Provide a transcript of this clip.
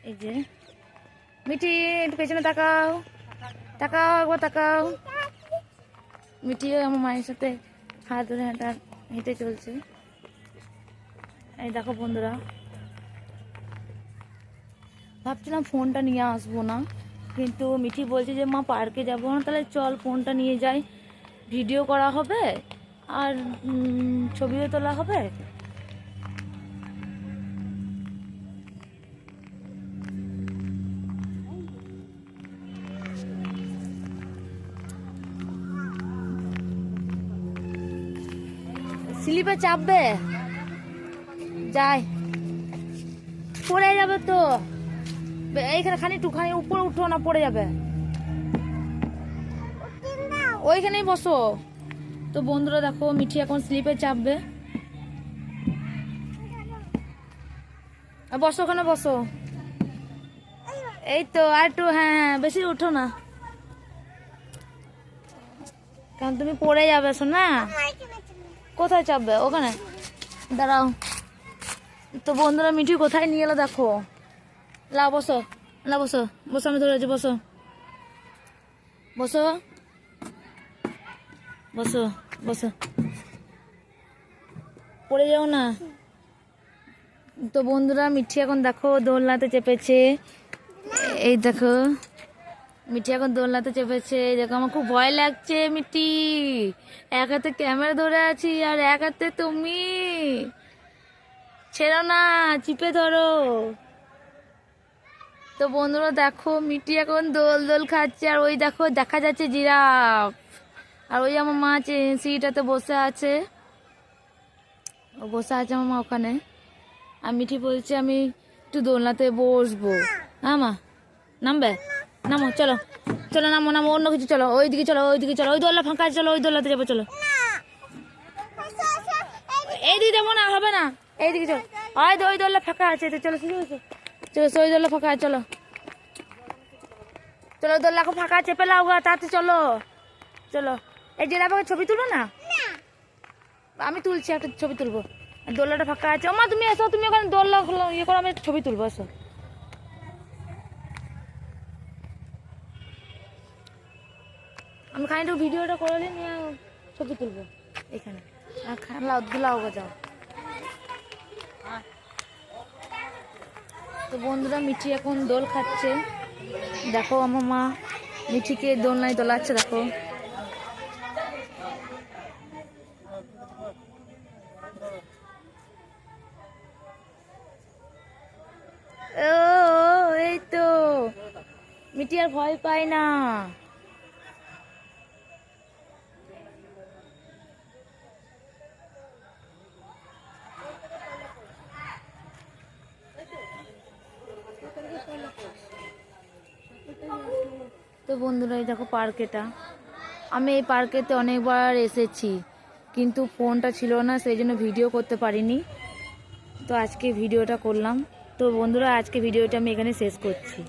এই যে মিঠি, একটু পেছনে তাকাও, তাকাও একবার তাকাও। মিঠি আমার মায়ের সাথে হাত ধরে হেঁটে চলছে। এই দেখো বন্ধুরা, ভাবছিলাম ফোনটা নিয়ে আসবো না, কিন্তু মিঠি বলছে যে মা পার্কে যাবো না, তাহলে চল ফোনটা নিয়ে যাই, ভিডিও করা হবে আর ছবিও তোলা হবে। স্লিপে চাপবে, যাই পড়ে যাবে তো। এইখানে খানিকটুখানি উপরে উঠো না, পড়ে যাবে। ওইখানেই বসো। তো বন্ধুরা দেখো, মিঠি এখন স্লিপে চাপবে। বসো, ওখানে বসো। এই তো আর একটু, হ্যাঁ হ্যাঁ, বেশি উঠো না, কারণ তুমি পড়ে যাবে। শোনা, কোথায় চাপবে? ওখানে দাঁড়াও। তো বন্ধুরা মিঠি কোথায় নিয়ে এলো দেখো। লাও বসো, না বসো, বসো, আমি ধরে আছি, বসো বসো বসো বসো, পড়ে যাও না। তো বন্ধুরা মিঠি এখন দেখো দোলনাতে চেপেছে। এই দেখো মিঠি এখন দোলনাতে চেপেছে। দেখো আমার খুব ভয় লাগছে। মিঠি এক হাতে ক্যামেরা ধরে আছি আর এক হাতে তুমি, ছেড়ো না, চিপে ধরো। তো বন্ধুরা দেখো মিঠি এখন দোল দোল খাচ্ছে, আর ওই দেখো দেখা যাচ্ছে জিরাফ, আর ওই আমার মা সিঁড়িটাতে বসে আছে, বসে আছে আমার মা ওখানে। আর মিঠি বলছে আমি একটু দোলনাতে বসবো। হ্যাঁ মা, নামবে? নামো, চলো চলো, নামো নামো, অন্য কিছু চলো, ওইদিকে চলো, ওইদিকে চলো, ওই দোলনা ফাঁকা আছে, চলো ওই দোলনাতে যাবো, চলো। এইদিকে যাবো না, হবে না, এইদিকে চলো, ওই দোলনা ফাঁকা আছে, চলো চলো, ওই দোলনা ফাঁকা আছে, চলো চলো, দোলনা এখন ফাঁকা আছে, পেলাও গা, তাড়াতাড়ি চলো চলো। এই যে আমাকে ছবি তুলো না, আমি তুলছি, একটা ছবি তুলবো। দোলনাটা ফাঁকা আছে। মা তুমি এসো, তুমি ওখানে দোলনা ইয়ে করো, আমি ছবি তুলবো, এসো। আমি খানিকটা ভিডিওটা করে নিয়ে ছবি তুলবো এখানে। লাও যাও। তো বন্ধুরা মিঠি এখন দোল খাচ্ছে। দেখো আমার মা মিঠিকে দোলনায় দোলাচ্ছে, দেখো। ও এই তো মিঠি আর ভয় পায় না। তো বন্ধুরা এই দেখো পার্ক, এটা আমি এই পার্কেতে অনেকবার এসেছি, কিন্তু ফোনটা ছিল না, সেই জন্য ভিডিও করতে পারিনি। তো আজকে ভিডিওটা করলাম। তো বন্ধুরা আজকে ভিডিওটা আমি এখানে শেষ করছি।